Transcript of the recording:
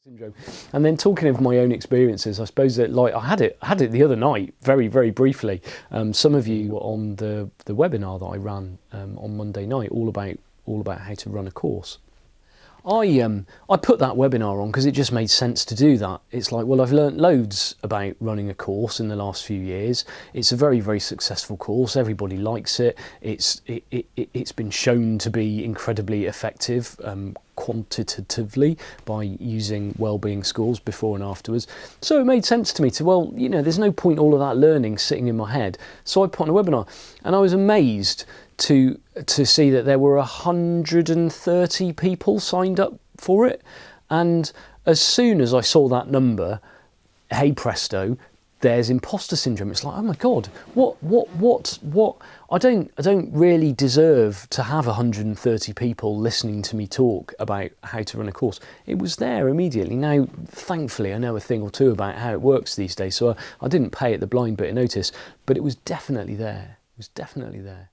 Syndrome. And then talking of my own experiences, I suppose that like I had it the other night, very briefly. Some of you were on the webinar that I ran on Monday night, all about how to run a course. I put that webinar on because it just made sense to do that. It's like, well, I've learnt loads about running a course in the last few years. It's a very successful course. Everybody likes it. It's been shown to be incredibly effective quantitatively by using wellbeing scores before and afterwards. So it made sense to me to, well, you know, there's no point all of that learning sitting in my head. So I put on a webinar, and I was amazed to see that there were 130 people signed up for it. And as soon as I saw that number, hey presto, there's imposter syndrome. It's like, oh my God, what? I don't really deserve to have 130 people listening to me talk about how to run a course. It was there immediately. Now, thankfully, I know a thing or two about how it works these days, so I didn't pay it the blind bit of notice, but it was definitely there. It was definitely there.